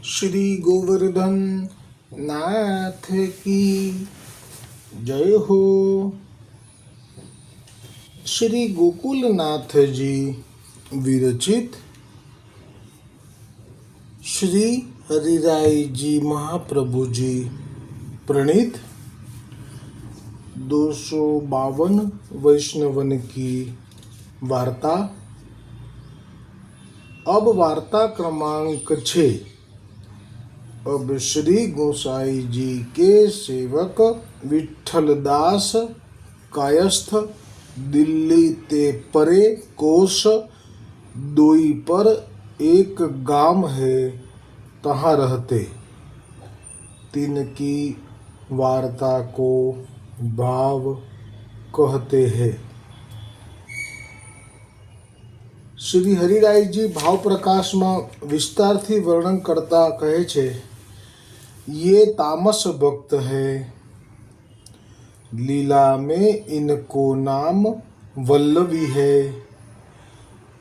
श्री गोवर्धन नाथ की जय हो। श्री गोकुलनाथ जी विरचित श्री हरिराय जी महाप्रभु जी प्रणीत 252 वैष्णवन की वार्ता। अब वार्ता क्रमांक 6। अब श्री गोसाई जी के सेवक विठलदास कायस्थ दिल्ली ते परे कोस दोई पर एक गांव है, तहाँ रहते। तिनकी वार्ता को भाव कहते हैं। श्री हरिरायजी भाव प्रकाश में विस्तारथी वर्णन करता कहे छे, ये तामस भक्त है। लीला में इनको नाम वल्लभी है।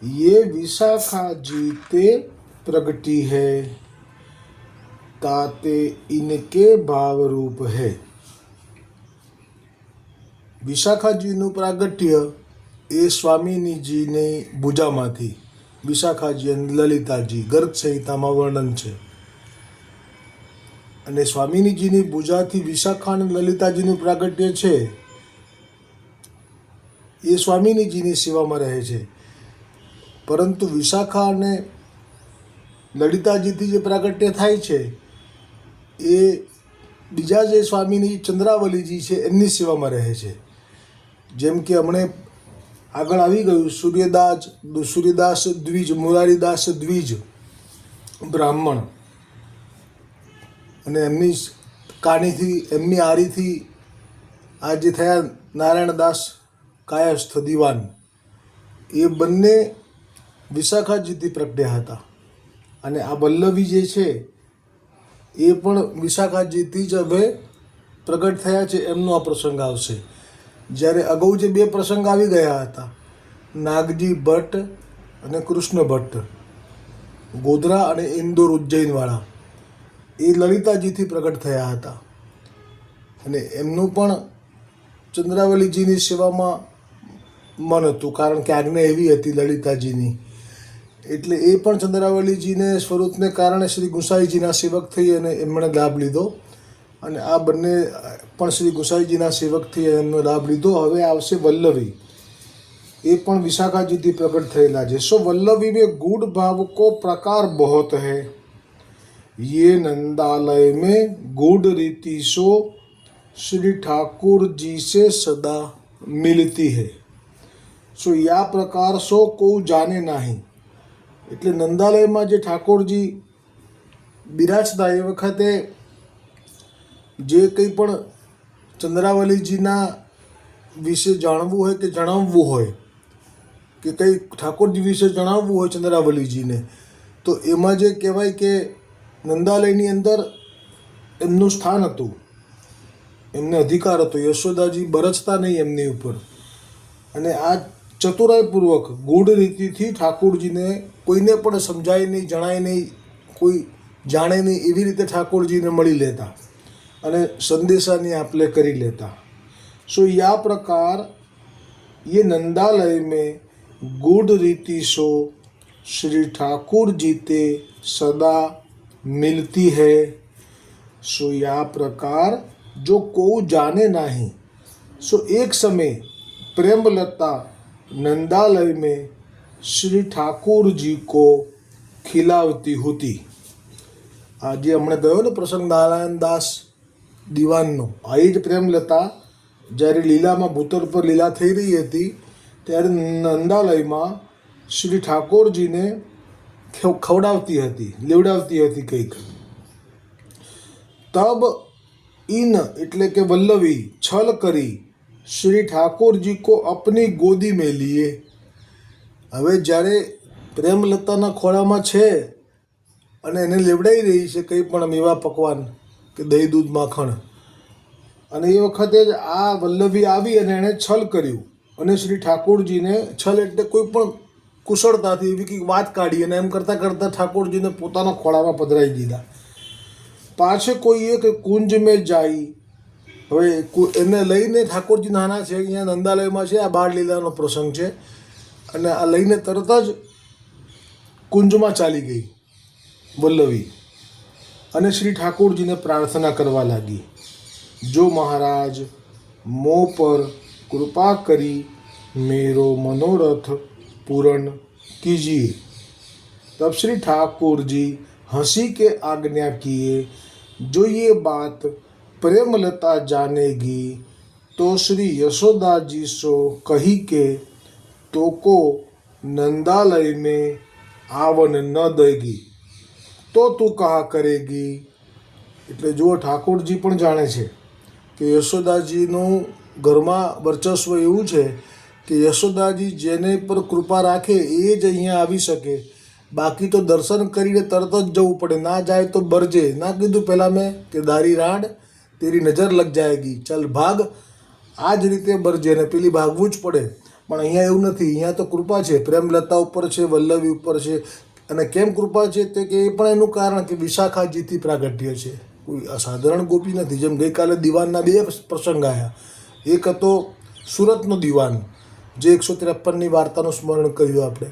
ये विशाखा जी ते प्रगटी है, ताते इनके भाव रूप है। विशाखा जी नु प्रागट्य ए स्वामीनी जी ने भुजामांथी विशाखाजी અને લલિતાજી ગર્ગ સંહિતામાં વર્ણન છે। અને સ્વામિનીજીની ભુજાથી વિશાખા અને લલિતાજીનું પ્રાગટ્ય છે એ સ્વામિનીજીની સેવામાં રહે છે, પરંતુ વિશાખા અને લલિતાજીથી જે પ્રાગટ્ય થાય છે એ બીજા જે સ્વામિની ચંદ્રાવલીજી છે એમની સેવામાં રહે છે। જેમ કે હમણે આગળ આવી ગયું સૂર્યદાસ દ્વિજ, મુરારીદાસ દ્વિજ બ્રાહ્મણ અને એમની કાનીથી એમની આરીથી આ જે થયા નારાયણદાસ કાયસ્થ દિવાન, એ બંને વિશાખાજીથી પ્રગટ્યા હતા। અને આ વલ્લભી જે છે એ પણ વિશાખાજીથી જ હવે પ્રગટ થયા છે, એમનો આ પ્રસંગ આવશે। જ્યારે અગાઉ જે બે પ્રસંગ આવી ગયા હતા, નાગજી ભટ્ટ અને કૃષ્ણ ભટ્ટ, ગોધરા અને ઇન્દોર ઉજ્જૈનવાળા, એ લલિતાજીથી પ્રગટ થયા હતા અને એમનું પણ ચંદ્રાવલીજીની સેવામાં મન હતું, કારણ કે આજ્ઞા એવી હતી લલિતાજીની, એટલે એ પણ ચંદ્રાવલીજીને સ્વરૂપને કારણે શ્રી ગુસાઈજીના સેવક થઈ અને એમણે લાભ લીધો। અને આ બંને પણ શ્રી ગુસાઈજીના સેવકથી એમનો લાભ લીધો। હવે આવશે વલ્લભી, એ પણ વિશાખાજીથી પ્રગટ થયેલા છે। સો वल्लभी में गूढ़ भाव को प्रकार बहुत है। ये नंदालय में गूढ़ रीति सो श्री ठाकुर जी से सदा मिलती है। सो या प्रकार सो को जाने नहीं। એટલે નંદાલયમાં જે ઠાકોરજી બિરાજતા એ વખતે જે કંઈ પણ ચંદ્રાવલીજીના વિશે જાણવું હોય કે જણાવવું હોય કે કંઈ ઠાકોરજી વિશે જણાવવું હોય ચંદ્રાવલીજીને, તો એમાં જે કહેવાય કે નંદાલયની અંદર એમનું સ્થાન હતું, એમને અધિકાર હતો। યશોદાજી બરજતા નહીં એમની ઉપર, અને આ ચતુરાઈપૂર્વક ગૂઢ રીતિથી ઠાકોરજીને કોઈને પણ સમજાય નહીં, જણાય નહીં, કોઈ જાણે નહીં, એવી રીતે ઠાકોરજીને મળી લેતા અને સંદેશાની આપલે કરી લેતા। सो या प्रकार ये नंदालय में गूढ़ रीति सो श्री ठाकुर जी ते सदा मिलती है। सो या प्रकार जो को जाने नहीं। सो एक समय प्रेमलता नंदालय में श्री ठाकुर जी को खिलावती होती। आज हमने गयो ने प्रसंग नारायणदास દીવાનનો, આ જ પ્રેમલતા જ્યારે લીલામાં ભૂતળ પર લીલા થઈ રહી હતી ત્યારે નંદાલયમાં શ્રી ઠાકોરજીને ખવડાવતી હતી, લેવડાવતી હતી કંઈક। તબ ઇન એટલે કે વલ્લભી છલ કરી શ્રી ઠાકોરજી કો અપની ગોદી મેં લીએ। હવે જ્યારે પ્રેમલતાના ખોળામાં છે અને એને લેવડાવી રહી છે કંઈ પણ મેવા પકવાન કે દહીં દૂધ માખણ, અને એ વખતે જ આ વલ્લભી આવી અને એણે છલ કર્યું અને શ્રી ઠાકોરજીને, છલ એટલે કુશળતાથી એવી કંઈક વાત કાઢી અને એમ કરતાં કરતાં ઠાકોરજીને પોતાના ખોળામાં પધરાવી દીધા. પાછે કોઈ એક કુંજ મેં જાય. હવે એને લઈને ઠાકોરજી નાના છે, અહીંયા નંદાલયમાં છે, આ બાળ લીલાનો પ્રસંગ છે, અને આ લઈને તરત જ કુંજમાં ચાલી ગઈ વલ્લવી અને શ્રી ઠાકોરજીને પ્રાર્થના કરવા લાગી, જો મહારાજ મો પર કૃપા કરી મેરો મનોરથ पूर्ण कीजिए. तब श्री ठाकुर जी हंसी के आज्ञा किए, जो ये बात प्रेमलता जानेगी तो श्री यशोदा जी सो कही के तो को नंदालय में आवन न देगी तो તું કહા કરેગી. એટલે જુઓ, ઠાકોરજી પણ જાણે છે કે યશોદાજીનું ઘરમાં વર્ચસ્વ એવું છે કે યશોદાજી જેને પર કૃપા રાખે એ જ અહીંયા આવી શકે, બાકી તો દર્શન કરીને તરત જ જવું પડે, ના જાય તો બરજે. ના કીધું પહેલાં મેં કે દારી રાડ તેરી નજર લગ જાયગી, ચાલ ભાગ, આ જ રીતે બરજે, ને પેલી ભાગવું જ પડે. પણ અહીંયા એવું નથી, અહીંયા તો કૃપા છે, પ્રેમલતા ઉપર છે, વલ્લવી ઉપર છે. અને કેમ કૃપા છે તે કે એ પણ એનું કારણ કે વિશાખાજીથી પ્રાગટ્ય છે, કોઈ અસાધારણ ગોપી નથી. જેમ ગઈકાલે દિવાનના 2 પ્રસંગ આવ્યા. એક હતો સુરતનો દિવાન, જે 153ની વાર્તાનું સ્મરણ કર્યું આપણે,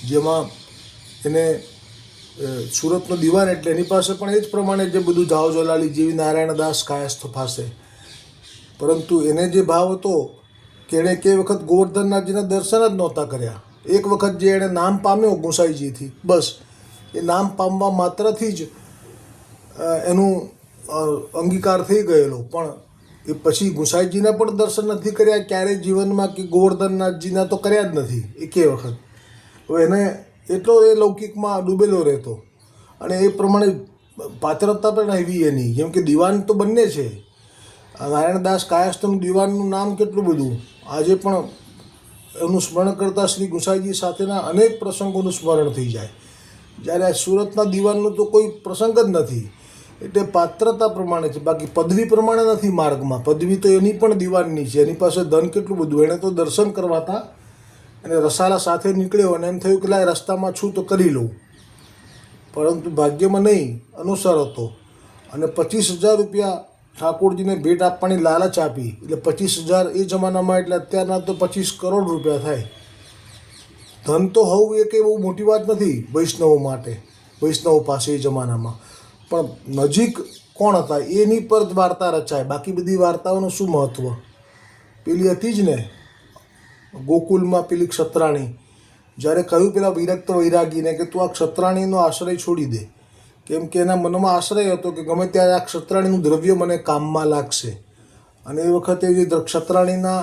જેમાં એને સુરતનો દિવાન એટલે એની પાસે પણ એ જ પ્રમાણે જે બધું જાઓ જલાલી જેવી નારાયણદાસ કાયસ્થ ફાસે, પરંતુ એને જે ભાવ હતો કે એણે કે વખત ગોવર્ધનનાથજીના દર્શન જ નહોતા કર્યા. એક વખત જે એણે નામ પામ્યો ગોસાઈજીથી, બસ એ નામ પામવા માત્રથી જ એનું અંગીકાર થઈ ગયેલો. પણ એ પછી ગુસાઈજીના પણ દર્શન નથી કર્યા ક્યારેય જીવનમાં, કે ગોવર્ધનનાથજીના તો કર્યા જ નથી એકે વખત. હવે એને એટલો એ લૌકિકમાં ડૂબેલો રહેતો, અને એ પ્રમાણે પાત્રતા પણ એવી એની, જેમ કે દિવાન તો બંને છે. નારાયણદાસ કાયસ્થનું દિવાનનું નામ કેટલું બધું, આજે પણ એનું સ્મરણ કરતાં શ્રી ગુસાઈજી સાથેના અનેક પ્રસંગોનું સ્મરણ થઈ જાય. જ્યારે આ સુરતના દિવાનનો તો કોઈ પ્રસંગ જ નથી. એટલે પાત્રતા પ્રમાણે છે, બાકી પદવી પ્રમાણે નથી માર્ગમાં. પદવી તો એની પણ દિવાનની છે, એની પાસે ધન કેટલું બધું. એણે તો દર્શન કરવાતા અને રસાલા સાથે નીકળ્યો અને એમ થયું કે લાય રસ્તામાં છું તો કરી લઉં, પરંતુ ભાગ્યમાં નહીં, અનુસાર હતો. અને 25,000 રૂપિયા ઠાકોરજીને ભેટ આપવાની લાલચ આપી. એટલે 25,000 એ જમાનામાં, એટલે અત્યારના તો 25 કરોડ રૂપિયા થાય. ધન તો હોવું એ કંઈ બહુ મોટી વાત નથી વૈષ્ણવો માટે, વૈષ્ણવો પાસે એ જમાનામાં. પણ નજીક કોણ હતા એની પર જ વાર્તા રચાય, બાકી બધી વાર્તાઓનું શું મહત્ત્વ. પેલી હતી જ ને ગોકુલમાં પેલી ક્ષત્રાણી, જ્યારે કહ્યું પેલા વિરક્ત વૈરાગીને કે તું આ ક્ષત્રાણીનો આશ્રય છોડી દે, કેમ કે એના મનમાં આશ્રય હતો કે ગમે ત્યારે આ ક્ષત્રાણીનું દ્રવ્ય મને કામમાં લાગશે. અને એ વખતે જે ક્ષત્રાણીના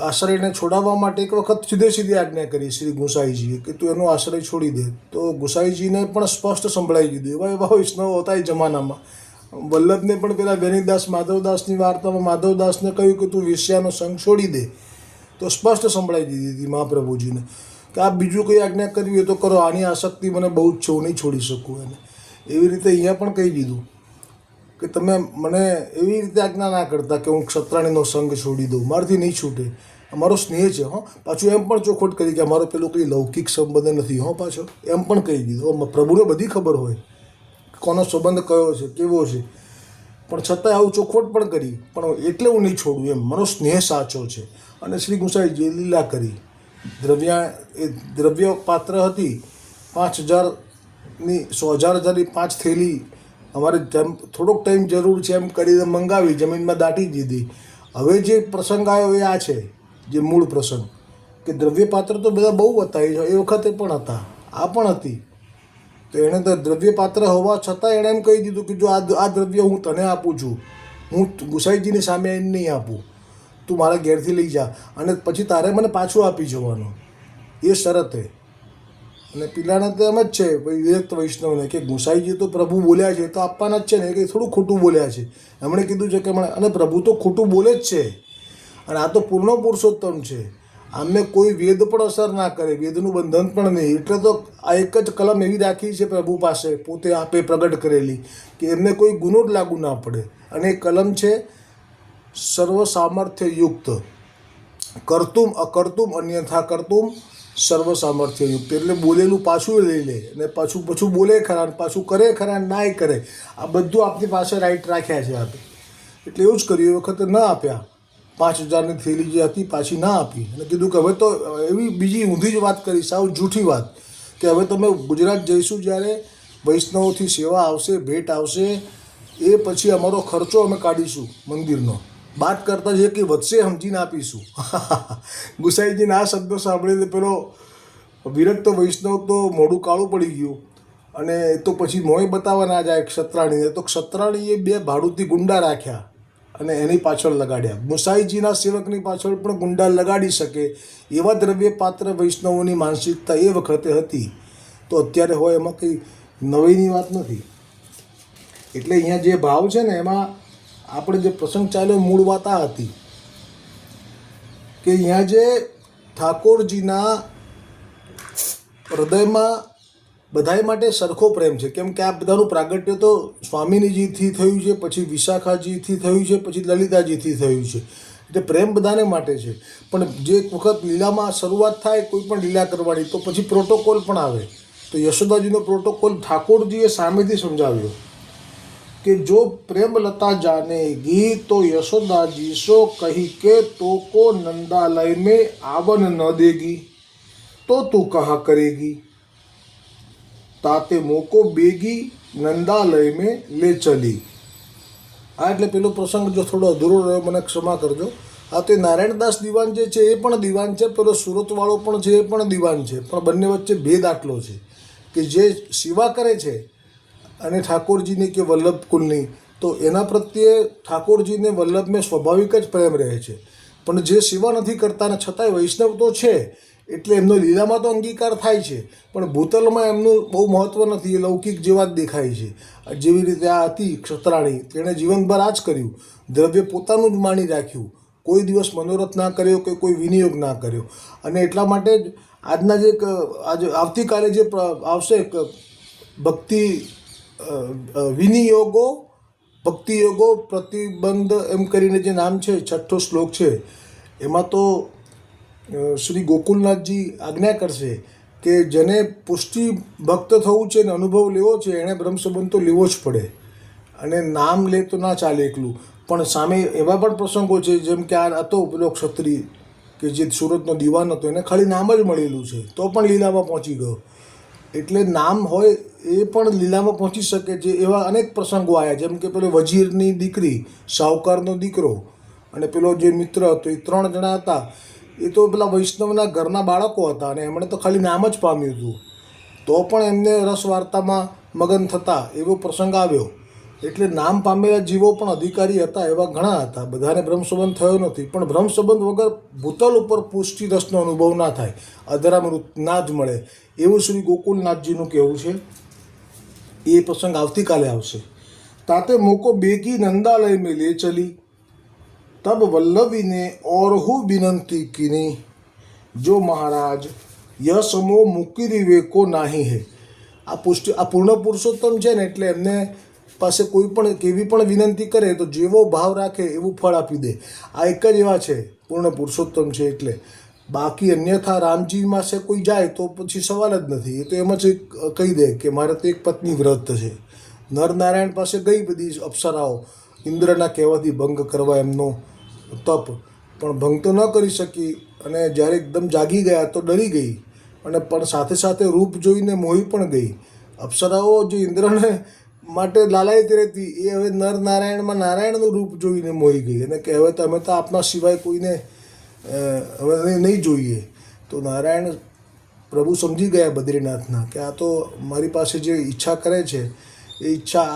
આશ્રયને છોડાવવા માટે એક વખત સીધી આજ્ઞા કરી શ્રી ગુસાઈજીએ કે તું એનો આશ્રય છોડી દે. તો ગુસાઈજીને પણ સ્પષ્ટ સંભળાઈ દીધું. એવા એવા વૈષ્ણવ હતા એ જમાનામાં. વલ્લભને પણ પેલા વેણીદાસ માધવદાસની વાર્તામાં માધવદાસને કહ્યું કે તું વેશ્યાનો સંગ છોડી દે, તો સ્પષ્ટ સંભળાઈ દીધી હતી મહાપ્રભુજીને કે આ બીજું કંઈ આજ્ઞા કરવી હોય તો કરો, આની આસક્તિ મને બહુ જ છે, હું નહીં છોડી શકું એને. એવી રીતે અહીંયા પણ કહી દીધું કે તમે મને એવી રીતે આજ્ઞા ના કરતા કે હું ક્ષત્રાણીનો સંગ છોડી દઉં, મારાથી નહીં છૂટે, અમારો સ્નેહ છે. પાછું એમ પણ ચોખવટ કરી કે અમારો પેલો કંઈ લૌકિક સંબંધ નથી. પાછો એમ પણ કહી દીધું. પ્રભુને બધી ખબર હોય કોનો સંબંધ કયો છે, કેવો છે, પણ છતાંય આવું ચોખવટ પણ કરી. પણ એટલે હું નહીં છોડું, એમ મારો સ્નેહ સાચો છે. અને શ્રી ગુસાઈજીએ લીલા કરી. દ્રવ્ય પાત્ર હતી 5,000ની 100,000ની 5 થેલી, અમારે થોડોક ટાઈમ જરૂર છે એમ કરીને મંગાવી, જમીનમાં દાટી દીધી. હવે જે પ્રસંગ આવ્યો એ આ છે, જે મૂળ પ્રસંગ, કે દ્રવ્યપાત્ર તો બધા બહુ હતા, એ વખતે પણ હતા, આ પણ હતી. તો એણે તો દ્રવ્યપાત્ર હોવા છતાં એણે એમ કહી દીધું કે જો આ દ્રવ્ય હું તને આપું છું, હું ગુસાઈજીની સામે એને નહીં આપું, તું મારા ઘેરથી લઈ જા, અને પછી તારે મને પાછું આપી જવાનું, એ શરતે. અને પીલાને તો એમ જ છે વિરક્ત વૈષ્ણવને કે ગુસાઈજી તો પ્રભુ બોલ્યા છે તો આપવાના જ છે ને, એ કંઈ થોડું ખોટું બોલ્યા છે. એમણે કીધું છે કે અને પ્રભુ તો ખોટું બોલે જ છે, અને આ તો પૂર્ણ પુરુષોત્તમ છે, આમને કોઈ વેદ પણ અસર ના કરે, વેદનું બંધન પણ નહીં. એટલે તો આ એક જ કલમ એવી રાખી છે પ્રભુ પાસે, પોતે આપે પ્રગટ કરેલી, કે એમને કોઈ ગુનો જ લાગુ ના પડે. અને એ કલમ છે સર્વ સામર્થ્ય યુક્ત, કર્તુમ અકર્તુમ અન્યથા કર્તુમ સર્વ સામર્થ્યયુક્ત, એટલે બોલેલું પાછું લઈ લે અને પાછું બોલે ખરા ને પાછું કરે ખરા ને નાય કરે, આ બધું આપણી પાસે રાઈટ રાખ્યા છે આપે. એટલે એવું જ કર્યું. એ વખતે ન આપ્યા, 5,000ની થેલી જે હતી પાછી ના આપી અને કીધું કે હવે તો એવી બીજી ઊંધી જ વાત કરી, સાવ જૂઠી વાત, કે હવે તમે ગુજરાત જઈશું જ્યારે વૈષ્ણવોથી સેવા આવશે, ભેટ આવશે, એ પછી અમારો ખર્ચો અમે કાઢીશું મંદિરનો, બાત કરતાં જે કંઈ વધશે સમજીને આપીશું. ગુસાઈજીના આ શબ્દો સાંભળીને પેલો વિરક્ત વૈષ્ણવ તો મોઢું કાળું પડી ગયું અને એ તો પછી મોંએ બતાવવા ના જાય ક્ષત્રાણીને. તો ક્ષત્રાણીએ 2 ભાડુતી ગુંડા રાખ્યા અને એની પાછળ લગાડ્યા. ગુસાઈજીના સેવકની પાછળ પણ ગુંડા લગાડી શકે એવા દ્રવ્યપાત્ર વૈષ્ણવોની માનસિકતા એ વખતે હતી. તો અત્યારે હોય એમાં કંઈ નવીની વાત નથી. એટલે અહીંયા જે ભાવ છે ને એમાં આપણે જે પ્રસંગ ચાલ્યો, મૂળ વાત આ હતી કે અહીંયા જે ઠાકોરજીના હૃદયમાં બધાય માટે સરખો પ્રેમ છે. કેમ કે આ બધાનું પ્રાગટ્ય તો સ્વામિનીજીથી થયું છે, પછી વિશાખાજીથી થયું છે, પછી લલિતાજીથી થયું છે. એટલે પ્રેમ બધાને માટે છે. પણ જે એક વખત લીલામાં શરૂઆત થાય કોઈ પણ લીલા કરવાની, તો પછી પ્રોટોકોલ પણ આવે. તો યશોદાજીનો પ્રોટોકોલ ઠાકોરજીએ સામેથી સમજાવ્યો કે જો પ્રેમ લતા જાનેગી તો યશોદાજી સો કહી કે તો કો નંદાલય में आवन न देगी तो तू कहा करेगी, ताते मोको बेगी नंदालय में ले चली. આ એટલે પેલો પ્રસંગ જો થોડો અધૂરો રહ્યો મને ક્ષમા કરજો. આ તો નારાયણદાસ દિવાન જે છે એ પણ દિવાન છે, પેલો સુરતવાળો પણ છે એ પણ દિવાન છે, પણ બંને વચ્ચે ભેદ આટલો છે કે જે સેવા કરે છે અને ઠાકોરજીની કે વલ્લભ કુલની, તો એના પ્રત્યે ઠાકોરજીને વલ્લભને સ્વાભાવિક જ પ્રેમ રહે છે. પણ જે સેવા નથી કરતા ને છતાંય વૈષ્ણવ તો છે એટલે એમનો લીલામાં તો અંગીકાર થાય છે, પણ ભૂતલમાં એમનું બહુ મહત્ત્વ નથી, એ લૌકિક જેવા જ દેખાય છે. જેવી રીતે આ હતી ક્ષત્રાણી, તેણે જીવનભર આ જ કર્યું, દ્રવ્ય પોતાનું જ માની રાખ્યું, કોઈ દિવસ મનોરથ ના કર્યો કે કોઈ વિનિયોગ ના કર્યો. અને એટલા માટે જ આજના જે આજે આવતીકાલે જે આવશે ભક્તિ વિનિયોગો ભક્તિયોગો પ્રતિબંધ એમ કરીને જે નામ છે, 6ઠ્ઠો શ્લોક છે, એમાં તો શ્રી ગોકુલનાથજી આજ્ઞા કરશે કે જેને પુષ્ટિ ભક્ત થવું છે ને અનુભવ લેવો છે એણે બ્રહ્મસંબંધ તો લેવો જ પડે. અને નામ લે તો ના ચાલે એકલું. પણ સામે એવા પણ પ્રસંગો છે, જેમ કે આ હતો પેલો ક્ષત્રિય કે જે સુરતનો દિવાન હતો, એને ખાલી નામ જ મળેલું છે તો પણ લીલામાં પહોંચી ગયો. એટલે નામ હોય એ પણ લીલામાં પહોંચી શકે છે. એવા અનેક પ્રસંગો આવ્યા, જેમ કે પેલો વજીરની દીકરી, શાહુકારનો દીકરો અને પેલો જે મિત્ર હતો, એ 3 જણા હતા. એ તો પેલા વૈષ્ણવના ઘરના બાળકો હતા અને એમણે તો ખાલી નામ જ પામ્યું હતું, તો પણ એમને રસ વાર્તામાં મગન થતા એવો પ્રસંગ આવ્યો. એટલે નામ પામેલા જીવો પણ અધિકારી હતા, એવા ઘણા હતા. બધાને બ્રહ્મસંબંધ થયો નથી, પણ બ્રહ્મસંબંધ વગર ભૂતલ ઉપર પુષ્ટિ રસનો અનુભવ ના થાય, અધરામૃત ના જ મળે, એવું શ્રી ગોકુલનાથજીનું કહેવું છે. એ પ્રસંગ આવતીકાલે આવશે. તાતે મોકો બેગી નંદાલય में ले चली, तब वल्लभी ने और हूँ विनंती कीनी, जो महाराज यह समो मुकिरी वेको नाही है. આ પૂર્ણ પુરુષોત્તમ છે ને, એટલે એમને પાસે કોઈ પણ કેવી પણ વિનંતી કરે તો જેવો ભાવ રાખે એવું ફળ આપી દે. આ એક જ એવા છે, પૂર્ણ પુરુષોત્તમ છે. એટલે બાકી અન્યથા રામજીમાં છે કોઈ જાય તો પછી સવાલ જ નથી. એ તો એમ જ કહી દે કે મારે તો એક પત્ની વ્રત છે. નરનારાયણ પાસે ગઈ બધી અપ્સરાઓ ઇન્દ્રના કહેવાથી ભંગ કરવા એમનો તપ, પણ ભંગ તો ન કરી શકી. અને જ્યારે એકદમ જાગી ગયા તો ડરી ગઈ, અને પણ સાથે સાથે રૂપ જોઈને મોહી પણ ગઈ. અપ્સરાઓ જે ઇન્દ્રને માટે લાલાયિત રહેતી, એ હવે નરનારાયણમાં નારાયણનું રૂપ જોઈને મોહી ગઈ અને કે હવે તો અમે તો આપના સિવાય કોઈને હવે નહીં જોઈએ. તો નારાયણ પ્રભુ સમજી ગયા બદ્રીનાથના કે આ તો મારી પાસે જે ઈચ્છા કરે છે એ ઈચ્છા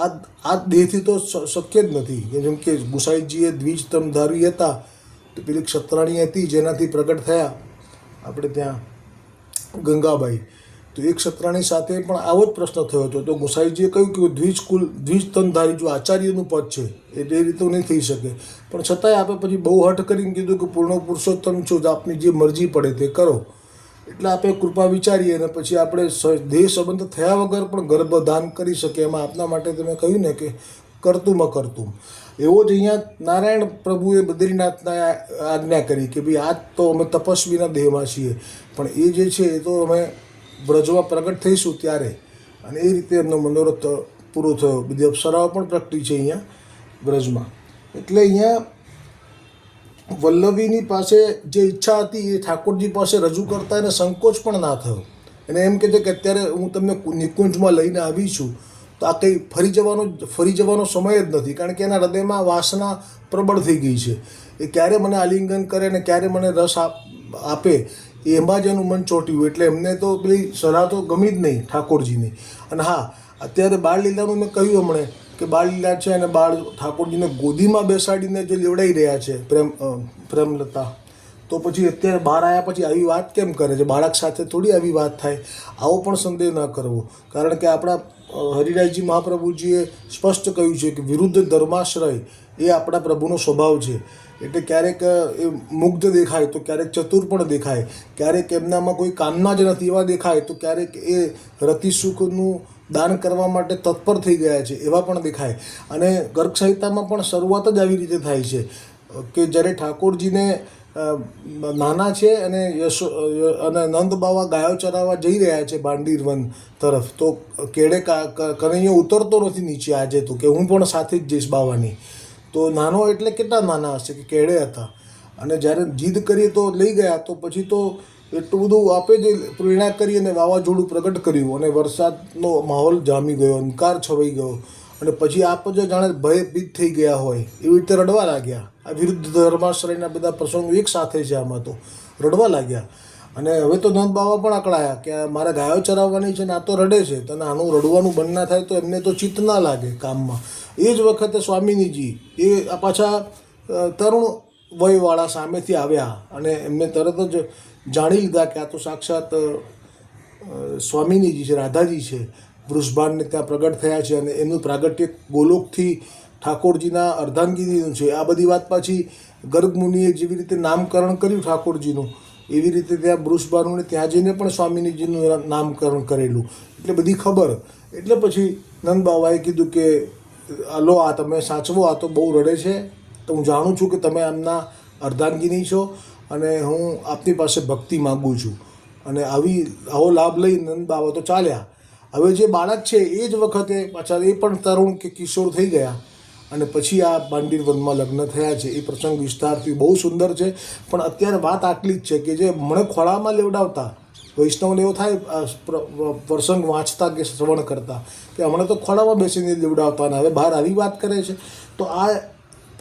આ દેહથી તો શક્ય જ નથી. જેમ કે ગુસાઈજીએ દ્વિજ તમધારી હતા, તો પેલી ક્ષત્રાણી હતી જેનાથી પ્રગટ થયા આપણે ત્યાં ગંગાબાઈ, તો એ ક્ષત્રાણી સાથે પણ આવો જ પ્રશ્ન થયો હતો. તો ગુસાઈજીએ કહ્યું કે દ્વિજ તમધારી જો આચાર્યનું પદ છે એટલે એ રીતે નહીં થઈ શકે, પણ છતાંય આપણે પછી બહુ હઠ કરીને કીધું કે પૂર્ણ પુરુષોત્તમ છો, આપની જે મરજી પડે તે કરો. એટલે આપણે કૃપા વિચારીએ અને પછી આપણે દેહ સંબંધ થયા વગર પણ ગર્ભધાન કરી શકીએ. એમાં આપના માટે તમે કહ્યું ને કે કરતુમ અકર્તુમ. એવો જ અહીંયા નારાયણ પ્રભુએ બદ્રીનાથના આજ્ઞા કરી કે ભાઈ આજ તો અમે તપસ્વીના દેહમાં છીએ, પણ એ જે છે એ તો અમે બ્રજમાં પ્રગટ થઈશું ત્યારે, અને એ રીતે એમનો મનોરથ પૂરો થયો. બધી અપ્સરાઓ પણ પ્રગટી છે અહીંયા બ્રજમાં. એટલે અહીંયા વલ્લભીની પાસે જે ઈચ્છા હતી એ ઠાકોરજી પાસે રજૂ કરતા એને સંકોચ પણ ના થયો. અને એમ કહે છે કે અત્યારે હું તમને નિકુંજમાં લઈને આવી છું, તો આ કંઈ ફરી જવાનો સમય જ નથી, કારણ કે એના હૃદયમાં વાસના પ્રબળ થઈ ગઈ છે. એ ક્યારે મને આલિંગન કરે ને ક્યારે મને રસ આપે એમાં જ એનું મન ચોંટ્યું. એટલે એમને તો પેલી સલાહ તો ગમી જ નહીં ઠાકોરજીની. અને હા, અત્યારે બાળલીલાનું મેં કહ્યું હમણે કે બાળલીલા છે અને બાળ ઠાકોરજીને ગોદીમાં બેસાડીને જે લેવડાવી રહ્યા છે પ્રેમલતા, તો પછી અત્યારે બહાર આવ્યા પછી આવી વાત કેમ કરે છે? બાળક સાથે થોડી આવી વાત થાય. આવો પણ સંદેહ ન કરવો, કારણ કે આપણા હરિરાયજી મહાપ્રભુજીએ સ્પષ્ટ કહ્યું છે કે વિરુદ્ધ ધર્માશ્રય એ આપણા પ્રભુનો સ્વભાવ છે. એટલે ક્યારેક એ મુગ્ધ દેખાય તો ક્યારેક ચતુર પણ દેખાય, ક્યારેક એમનામાં કોઈ કામના જ નથી એવા દેખાય, તો ક્યારેક એ રતિ સુખનું દાન કરવા માટે તત્પર થઈ ગયા છે એવા પણ દેખાય. અને ગર્ગ સંહિતામાં પણ શરૂઆત જ આવી રીતે થાય છે કે જ્યારે ઠાકોરજીને નાના છે અને નંદ બાવા ગાયો ચરાવવા જઈ રહ્યા છે ભાંડીર વન તરફ, તો કેળે કનૈયો ઉતરતો નથી નીચે આજે, તો કે હું પણ સાથે જ જઈશ બાવાની. તો નાનો એટલે કેટલા નાના હશે કે કેળે હતા, અને જ્યારે જીદ કરી તો લઈ ગયા, તો પછી તો એટલું બધું આપે જ પ્રેરણા કરી અને વાવાઝોડું પ્રગટ કર્યું અને વરસાદનો માહોલ જામી ગયો, અંધકાર છવાઈ ગયો, અને પછી આપ જો જાણે ભયભીત થઈ ગયા હોય એવી રીતે રડવા લાગ્યા. આ વિરુદ્ધ ધર્માશ્રયના બધા પ્રસંગો એક સાથે છે, આમાં તો રડવા લાગ્યા. અને હવે તો નંદ બાવા પણ અકળાયા કે મારે ગાયો ચરાવવાની છે ને આ તો રડે છે, તો આનું રડવાનું બંધ ના થાય તો એમને તો ચિત્ત ના લાગે કામમાં. એ જ વખતે સ્વામિનીજી એ પાછા તરુણ વયવાળા સામેથી આવ્યા અને એમને તરત જ જાણી લીધા કે આ તો સાક્ષાત સ્વામિનીજી છે, રાધાજી છે, વૃષભાનને ત્યાં પ્રગટ થયા છે, અને એમનું પ્રાગટ્ય ગોલોકથી ઠાકોરજીના અર્ધાંગીનીનું છે. આ બધી વાત પાછી ગર્ગ મુનિએ જેવી રીતે નામકરણ કર્યું ઠાકોરજીનું, એવી રીતે ત્યાં વૃષભાનુને ત્યાં જઈને પણ સ્વામિનીજીનું નામકરણ કરેલું. એટલે બધી ખબર. એટલે પછી નંદ બાવાએ કીધું કે લો આ તમે સાચવો, આ તો બહુ રડે છે, તો હું જાણું છું કે તમે એમના અર્ધાંગીની છો અને હું આપની પાસે ભક્તિ માગું છું. અને આવો લાભ લઈ નંદ બાવા તો ચાલ્યા. હવે જે બાળક છે એ જ વખતે પાછા એ પણ તરુણ કે કિશોર થઈ ગયા, અને પછી આ ભાંડીર વનમાં લગ્ન થયા છે. એ પ્રસંગ વિસ્તારથી બહુ સુંદર છે, પણ અત્યારે વાત આટલી જ છે કે જે મને ખોળામાં લેવડાવતા વૈષ્ણવને એવો થાય પ્રસંગ વાંચતા કે શ્રવણ કરતા કે હમણાં તો ખોળામાં બેસીને લેવડાવતા, અને હવે બહાર આવી વાત કરે છે. તો આ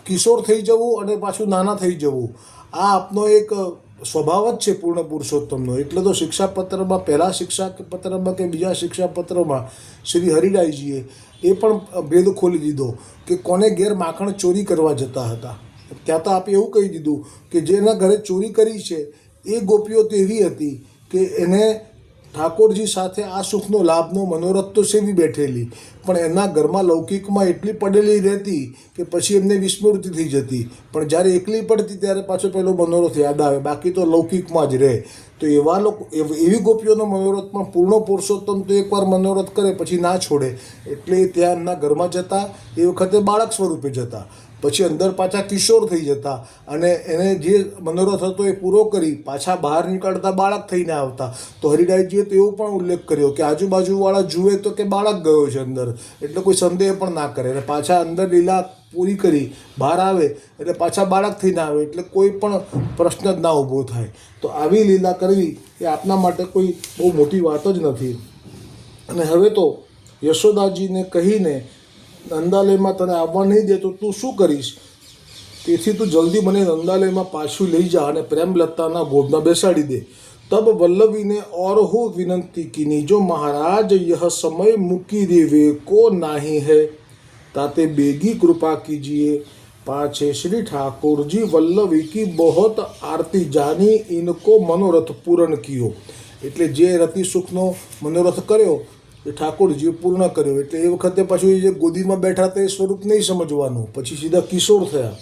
કિશોર થઈ જવું અને પાછું નાના થઈ જવું, આ આપનો એક સ્વભાવ જ છે પૂર્ણ પુરુષોત્તમનો. એટલે તો શિક્ષાપત્રમાં, પહેલાં શિક્ષાપત્રમાં કે બીજા શિક્ષાપત્રમાં શ્રી હરિરાયજીએ એ પણ ભેદ ખોલી દીધો કે કોને ઘેર માખણ ચોરી કરવા જતા હતા. ત્યાં તો આપે એવું કહી દીધું કે જેના ઘરે ચોરી કરી છે એ ગોપીઓ તો એવી હતી કે એને ઠાકોરજી સાથે આ સુખનો લાભનો મનોરથ તો સેવી બેઠેલી, પણ એના ઘરમાં લૌકિકમાં એટલી પડેલી રહેતી કે પછી એમને વિસ્મૃતિ થઈ જતી. પણ જ્યારે એકલી પડતી ત્યારે પાછો પેલો મનોરથ યાદ આવે, બાકી તો લૌકિકમાં જ રહે. તો એવા લોકો, એવી ગોપીઓનો મનોરથ પણ પૂર્ણ પુરુષોત્તમ તો એકવાર મનોરથ કરે પછી ના છોડે. એટલે ત્યાં એમના ઘરમાં જતા, એ વખતે બાળક સ્વરૂપે જતા, પછી અંદર પાછા કિશોર થઈ જતા, અને એને જે મનોરથ હતો એ પૂરો કરી પાછા બહાર નીકળતા બાળક થઈને આવતા. તો હરિરાયજીએ તો એવો પણ ઉલ્લેખ કર્યો કે આજુબાજુવાળા જુએ તો કે બાળક ગયો છે અંદર, એટલે કોઈ સંદેહ પણ ના કરે, અને પાછા અંદર લીલા પૂરી કરી બહાર આવે એટલે પાછા બાળક થઈને આવે, એટલે કોઈ પણ પ્રશ્ન જ ના ઊભો થાય. તો આવી લીલા કરવી એ આપના માટે કોઈ બહુ મોટી વાત જ નથી. અને હવે તો યશોદાજીને કહીને નંદાલયમાં તને આવવા નહીં દે તો તું શું કરીશ? તેથી તું જલ્દી મને નંદાલયમાં પાછું લઈ જા અને પ્રેમલતાના ગોદમાં બેસાડી દે. તબ વલ્લભીને और हो विनंती कीनी, जो महाराज यह समय मुकी देवे को नाही है, ताते बेगी कृपा कीजिए. पाछे श्री ठाकुर जी वल्लभी की बहुत आरती जानी, इनको मनोरथ पूर्ण कियो. એટલે જે રતિ સુખનો મનોરથ કર્યો એ ઠાકોરજીએ પૂર્ણ કર્યો. એટલે એ વખતે પાછું એ જે ગોદીમાં બેઠા હતા એ સ્વરૂપ નહીં સમજવાનું, પછી સીધા કિશોર થયા.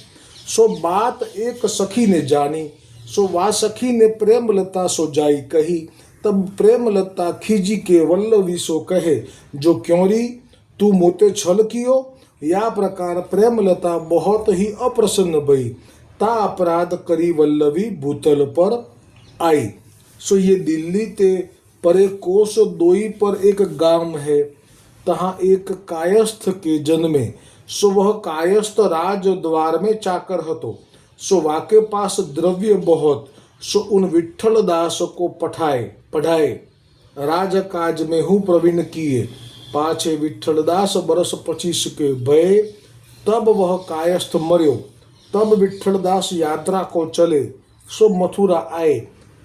સો બાત એક સખીને જાની, સો વા સખીને પ્રેમલતા સો જાઈ કહી. તબ પ્રેમલતા ખીજી કે વલ્લવી સો કહે, જો ક્યોરી તું મોતે છલ કિયો, या प्रकार प्रेमलता बहुत ही अप्रसन्न भई, ता अपराध करी वल्लभी भूतल पर आई। सो ये दिल्ली ते परे कोस दोई पर एक गांव है, तहाँ एक कायस्थ के जन्मे। सो वह कायस्थ राज द्वार में चाकर हतो। सो वाके पास द्रव्य बहुत, सो उन विठ्ठल दास को पढ़ाए राज काज में हूँ प्रवीण किए। पाछे विठ्ठल दास बरस 25 के भये, तब वह कायस्थ मर्यो। तब विठ्ठल दास यात्रा को चले, सो मथुरा आए,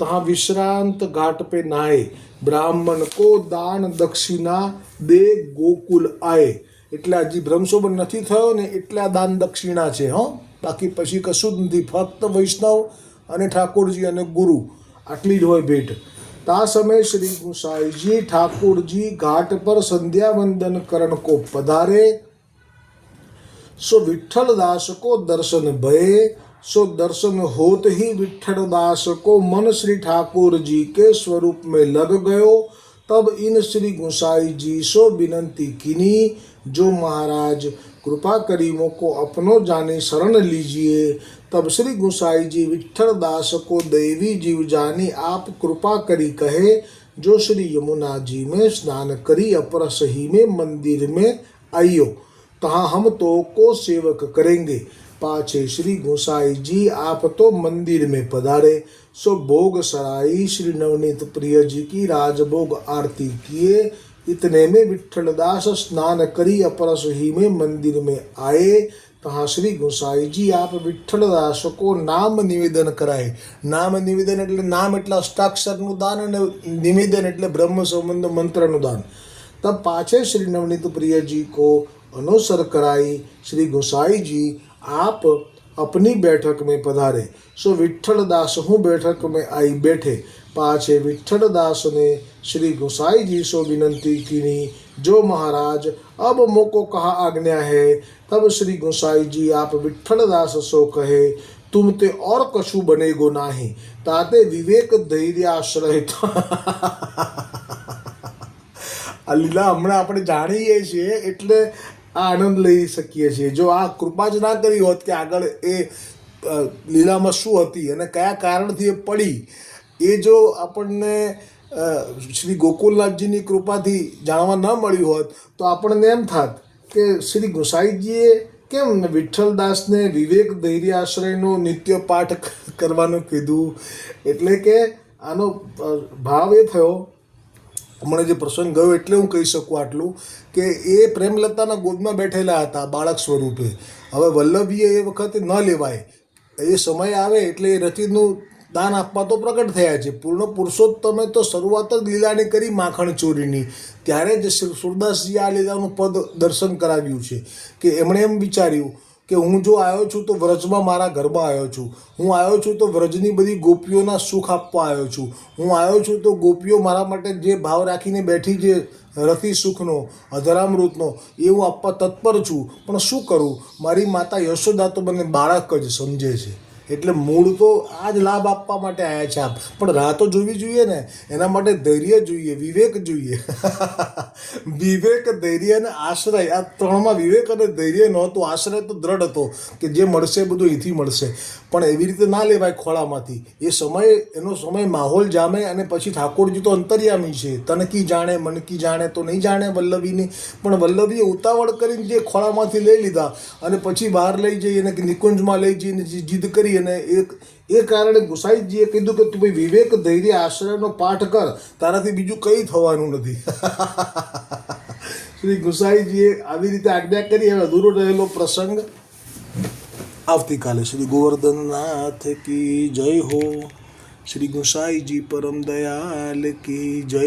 तहाँ विश्रांत घाट पे नहाए। ब्राह्मण को दान दक्षिणा दे गोकुल आए। એટલે હજી ભ્રમશોભન નથી થયો ને એટલા દાન દક્ષિણા છે, બાકી પછી કશું જ નથી, ફક્ત વૈષ્ણવ અને ઠાકોરજી અને ગુરુ આટલી જ હોય ભેટ। તા સમયે શ્રી ગુસાઈજી ઠાકોરજી ઘાટ પર સંધ્યા વંદન કરણ को पधारे। सो विठ्ठल दास को दर्शन भये। सो दर्शन होत ही विठ्ठल दास को मन श्री ठाकुर जी के स्वरूप में लग गयो। तब इन श्री गुसाई जी सो विनंती कीनी, जो महाराज कृपा करी मोको अपनो जाने शरण लीजिए। तब श्री गुसाई जी विठ्ठल दास को दैवी जीव जानी आप कृपा करी कहे, जो श्री यमुना जी में स्नान करी अपरस ही में मंदिर में आइयो, तहाँ हम तो को सेवक करेंगे। पाछे श्री गोसाई जी आप तो मंदिर में पधारे। सो भोग सराई श्री नवनीत प्रिय जी की राजभोग आरती किए। इतने में विठ्ठल दास स्नान करी अपरस ही में मंदिर में आए। तहाँ श्री गोसाई जी आप विठ्ठल दास को नाम निवेदन कराए। नाम निवेदन એટલે નામ એટલે અષ્ટાક્ષરનું દાન અને નિવેદન એટલે બ્રહ્મ સંબંધ મંત્રનું દાન। तब पाछे श्री नवनीत प्रिय जी को अनुसर कराई। श्री गोसाई जी आप अपनी बैठक में पधारे। सो विठ्ठल दास हूँ बैठक में आई बैठे। पाछे विठ्ठल दास ने श्री गोसाई जी सो विनंती कीनी, जो महाराज अब मोको कहा आज्ञा है। तब श्री गोसाई जी आप विठ्ठल दास सो कहे, तुम ते और कछु बनेगो नाही, ताते विवेक धैर्य आश्रय। આ લીલા હમણાં આપણે જાણીએ છીએ એટલે આ આનંદ લઈ શકીએ છીએ। જો આ કૃપા જ ના કરી હોત કે આગળ એ લીલામાં શું હતી અને કયા કારણથી એ પડી, એ જો આપણને શ્રી ગોકુલનાથજીની કૃપાથી જાણવા ન મળ્યું હોત તો આપણને એમ થાત કે શ્રી ગોસાઈજીએ કેમ વિઠ્ઠલદાસને વિવેક ધૈર્ય આશ્રયનો નિત્ય પાઠ કરવાનું કીધું। એટલે કે આનો ભાવ એ થયો, હમણાં જે પ્રસંગ ગયો એટલે હું કહી શકું આટલું કે એ પ્રેમલતાના ગોદમાં બેઠેલા હતા બાળક સ્વરૂપે। હવે વલ્લભીએ એ વખતે ન લેવાય, એ સમય આવે એટલે એ રતિનું દાન આપવા તો પ્રગટ થયા છે। પૂર્ણ પુરુષોત્તમે તો શરૂઆત જ લીલાની કરી માખણ ચોરીની, ત્યારે જ સુરદાસજીએ આ લીલાનું પદ દર્શન કરાવ્યું છે કે એમણે એમ વિચાર્યું કે હું જો આવ્યો છું તો વ્રજમાં મારા ઘરમાં આવ્યો છું, હું આવ્યો છું તો વ્રજની બધી ગોપીઓના સુખ આપવા આવ્યો છું, હું આવ્યો છું તો ગોપીઓ મારા માટે જે ભાવ રાખીને બેઠી જે રતિ સુખનો અધરામૃતનો એ હું આપવા તત્પર છું, પણ શું કરું, મારી માતા યશોદા તો મને બાળક જ સમજે છે। એટલે મૂળ તો આ જ લાભ આપવા માટે આવ્યા છે આપ, પણ રાહ તો જોવી જોઈએ ને, એના માટે ધૈર્ય જોઈએ, વિવેક જોઈએ। વિવેક, ધૈર્ય અને આશ્રય, આ ત્રણમાં વિવેક અને ધૈર્ય નહોતું, આશ્રય તો દ્રઢ હતો કે જે મળશે બધું અહીંથી મળશે, પણ એવી રીતે ના લેવાય ખોળામાંથી। એ સમય, એનો સમય માહોલ જામે અને પછી ઠાકોરજી તો અંતર્યામી છે, તનકી જાણે મનકી જાણે તો નહીં જાણે વલ્લભીની, પણ વલ્લભીએ ઉતાવળ કરીને જે ખોળામાંથી લઈ લીધા અને પછી બહાર લઈ જઈ અને નિકુંજમાં લઈ જઈને જીદ કરી, અને એ કારણે ગુસાઈજીએ કીધું કે તું ભાઈ વિવેક ધૈર્ય આશ્રયનો પાઠ કર, તારાથી બીજું કંઈ થવાનું નથી। શ્રી ગુસાઈજીએ આવી રીતે આજ્ઞા કરી। હવે અધૂરો રહેલો પ્રસંગ આવતીકાલે। શ્રી ગોવર્ધનનાથ કી જય હો, શ્રી ગુસાઈજી પરમ દયાલ કી જય